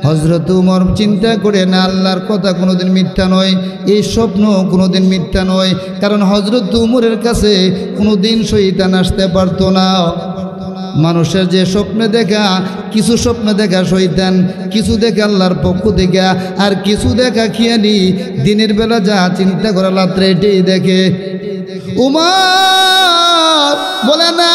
[SPEAKER 1] হযরত উমর চিন্তা করে, না আল্লাহর কথা কোনোদিন মিথ্যা নয়, এই স্বপ্ন কোনোদিন মিথ্যা নয়। কারণ হযরত উমরের কাছে কোনোদিন শয়তান আসতে পারতো না। মানুষের যে স্বপ্নে দেখা, কিছু স্বপ্নে দেখা শয়তান, কিছু দেখে আল্লাহর পক্ষ থেকে, আর কিছু দেখা খেয়ালি দিনের বেলা যা চিন্তা করা রাত্রে এটাই দেখে। উমর বলে না,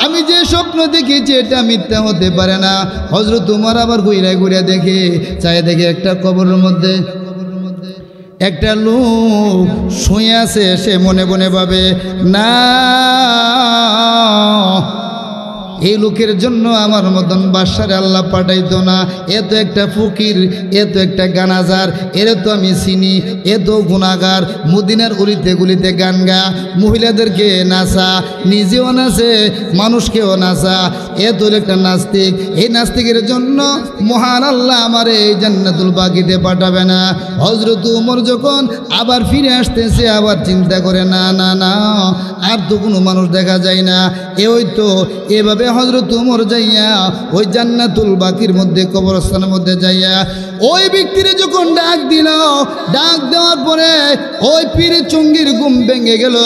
[SPEAKER 1] আমি যে স্বপ্ন দেখেছি এটা মিথ্যা হতে পারে না। হযরত উমর আবার ঘুরে ঘুরে দেখে, চাই দেখে একটা কবরের মধ্যে একটা লোক শুয়ে আছে। সে মনে মনে ভাবে, না এই লোকের জন্য আমার মতন বাদশারে আল্লাহ পাঠাইতো না। এ তো একটা ফকির, এ তো একটা গানাজার, এর তো আমি চিনি, এ তো গুনাহগার। মদিনার অলিতে গলিতে গান গা, মহিলাদেরকে নাচা, নিজেও নাচে, মানুষকেও নাচা। এ তো একটা নাস্তিক। এই নাস্তিকের জন্য মহান আল্লাহ আমার এই জান্নাতুল বাকিতে পাঠাবে না। হযরত উমর যখন আবার ফিরে আসতেছে, আবার চিন্তা করে, না না না, আর তো কোনো মানুষ দেখা যায় না। ওই তো এভাবে হযরত উমর যাইয়া ওই জান্নাতুল বাকির মধ্যে কবরস্থানের মধ্যে যাইয়া ওই ব্যক্তিরে যখন ডাক দিল, ডাক দেওয়ার পরে ওই পীরে চঙ্গির ঘুম ভেঙে গেল।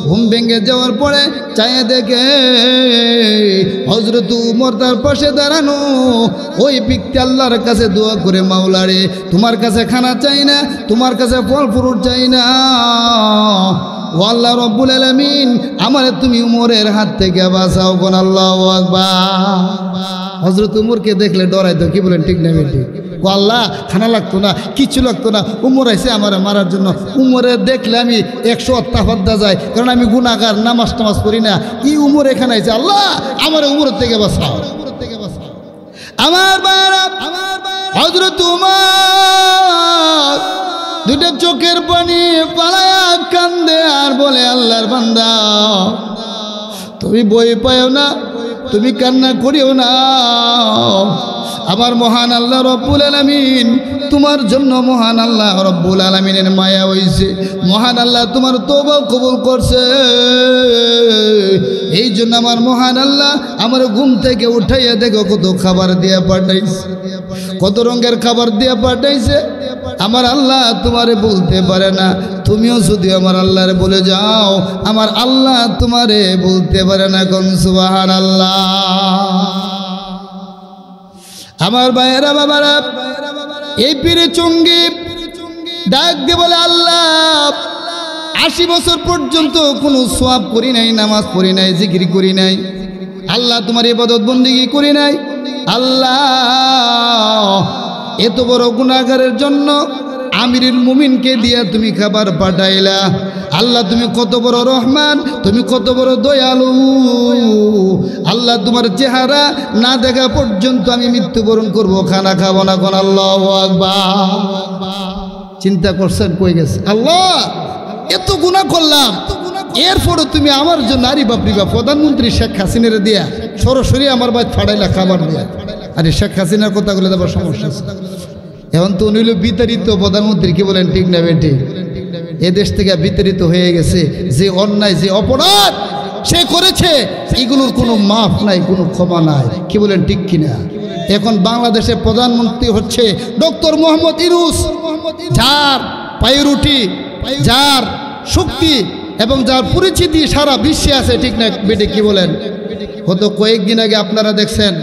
[SPEAKER 1] ঘুম ভেঙে যাওয়ার পরে চায়ে দেখে হযরত উমর তার পাশে দাঁড়ানো। ওই ব্যক্তি আল্লাহর কাছে দোয়া করে, মাওলারে তোমার কাছে খানা চাই না, তোমার কাছে ফল ফ্রুট চাই না, ও আল্লাহ রব্বুল আলামিন আমারে তুমি উমরের হাত থেকে বাঁচাও। কোন আল্লাহু আকবার। হযরত উমরকে দেখলে ডরাইতো, কি বলেন ঠিক না বেটি? ও আল্লাহ খানা লাগতো না, কিছু লাগতো না, উমর আইছে আমার মারার জন্য। উমরের দেখলে আমি 100 অত্যাফাদ্দা যায়, কারণ আমি গুনাহগার, নামাজ টামাজ করি না। ই উমর এখানে আইছে, আল্লাহ আমার উমরের থেকে বাঁচাও। আমার বাবা হযরত উমর দুটো চোখের পানি পালায়া কান্দে আর বলে, আল্লাহর বান্দা তুমি বই পাও না, তুমি কান্না করিও না। আমার মহান আল্লাহ রব্বুল আলামিন তোমার জন্য মহান আল্লাহ রব্বুল আলামিনের মায়া হইছে, মহান আল্লাহ তোমার তওবা কবুল করছে। এই জন্য আমার মহান আল্লাহ আমার ঘুম থেকে উঠাইয়া দেখো কত খাবার দিয়া পাঠাইছে, কত রঙের খাবার দিয়া পাঠাইছে। আমার আল্লাহ তোমারে বলতে পারে না, তুমিও যদি আমার আল্লাহরে বলে যাও, আমার আল্লাহ তোমারে বলতে পারে না। কোন সুবহানাল্লাহ। আমার ভাইয়েরা বাবারা, এই পীরে চঙ্গি ডাক দিয়ে বলে, আল্লাহ 80 বছর পর্যন্ত কোনো সওয়াব করি নাই, নামাজ পড়ি নাই, জিকির করি নাই, আল্লাহ তোমার ইবাদত বন্দেগী করি নাই। আল্লাহ এত বড় গুনাহগারের জন্য আমিরুল মুমিনকে দিয়া তুমি খাবার পাঠাইলা। আল্লাহ তুমি কত বড় রহমান, তুমি কত বড় দয়ালু। আল্লাহ তোমার চেহারা না দেখা পর্যন্ত আমি মৃত্যুবরণ করব, খানা খাবো না। কোন আল্লাহু আকবার। চিন্তা করছেন কই গেছে আল্লাহ, এত গুনাহ করলাম, এরপরে তুমি আমার জন্য নারী বাপরিবা প্রধানমন্ত্রী শেখ হাসিনারে দিয়া সরাসরি আমার বাড়ি ফাড়াইলা খাবার দিয়া। আরে শেখ হাসিনার কথা বলে দেবার সমস্যা আছে। এখন তো উনি হলো বিতাড়িত প্রধানমন্ত্রী, কি বলেন ঠিক না বেটি? এ দেশ থেকে বিতাড়িত হয়ে গেছে। যে অন্যায়, যে অপরাধ সে করেছে, এগুলোর কোনো মাফ নাই, কোনো ক্ষমা নাই, কি বলেন ঠিক কিনা? এখন বাংলাদেশের প্রধানমন্ত্রী হচ্ছে ডক্টর মোহাম্মদ ইউনূস, যার পায়ুরুটি, যার শক্তি এবং যার পরিচিতি সারা বিশ্বে আছে, ঠিক না বেটি? কি বলেন? গত কয়েকদিন আগে আপনারা দেখছেন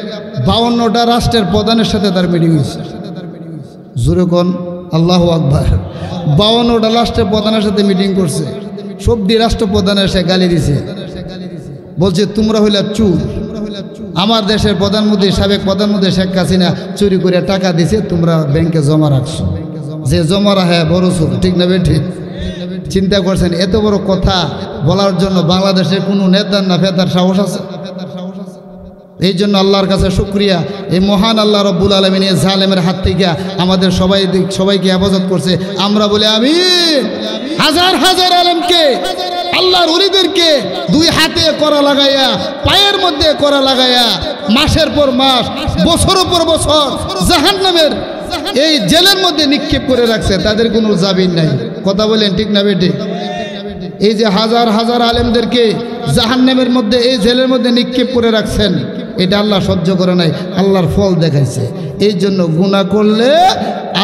[SPEAKER 1] 52টা রাষ্ট্রের প্রধানের সাথে তার মিটিং হয়েছে। জোরে কোন আল্লাহু আকবার। 52টা রাষ্ট্রের প্রধানের সাথে মিটিং করছে। সবটি রাষ্ট্রপ্রধানের সে গালি দিছে, বলছে তোমরা হইলা চুর। আমার দেশের প্রধানমন্ত্রী, সাবেক প্রধানমন্ত্রী শেখ হাসিনা চুরি করে টাকা দিছে, তোমরা ব্যাংকে জমা রাখছো। যে জমা রাখে বড় চুর, ঠিক না বেঠি? চিন্তা করছেন এত বড় কথা বলার জন্য বাংলাদেশের কোনো নেতার না ফেতার সাহস আছে? এই জন্য আল্লাহর কাছে শুকরিয়া, এই মহান আল্লাহ রব্বুল আলামিন এই জালেমের হাত থেকে আমাদের সবাইকে হেফাজত করছে। আমরা বলি আমিন। হাজার হাজার আলেমকে, আল্লাহর ওলিদেরকে দুই হাতে করা লাগাইয়া, পায়ের মধ্যে করা লাগাইয়া, মাসের পর মাস, বছরের পর বছর জাহান্নামের এই জেলের মধ্যে নিক্ষেপ করে রাখছে, তাদের কোনো জামিন নাই। কথা বলেন ঠিক না বেটি? এই যে হাজার হাজার আলেমদেরকে জাহান্নামের মধ্যে, এই জেলের মধ্যে নিক্ষেপ করে রাখছেন, এটা আল্লাহ সহ্য করে নাই, আল্লাহর ফল দেখাইছে। এই জন্য গুনাহ করলে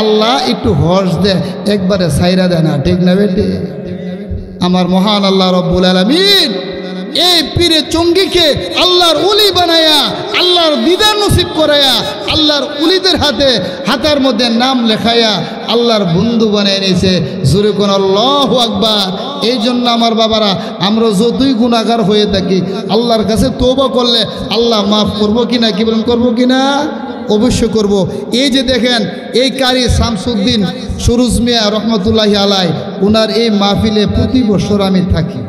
[SPEAKER 1] আল্লাহ একটু হর্ষ দেয়, একবারে ছাইরা দেয় না, ঠিক না বেটি? আমার মহান আল্লাহ রব্বুল আলামিন এই পীরে চঙ্গিকে আল্লাহর ওলি বানায়া, আল্লাহর দিদার নসিব করায়া, আল্লাহর ওলিদের হাতের মধ্যে নাম লেখায়া আল্লাহর বন্ধু বানিয়ে নিয়েছে। জোরে কোন আল্লাহু আকবার। এই জন্য আমার বাবারা, আমরা যতই গুনাহগার হয়ে থাকি, আল্লাহর কাছে তওবা করলে আল্লাহ মাফ করবো কিনা, কি বলেন করবো কিনা? অবশ্যই করব। এই যে দেখেন, এই কারি শামসুদ্দিন সুরুজ মিয়া রহমতুল্লাহি আলাই, ওনার এই মাহফিলে প্রতি বছর আমি থাকি।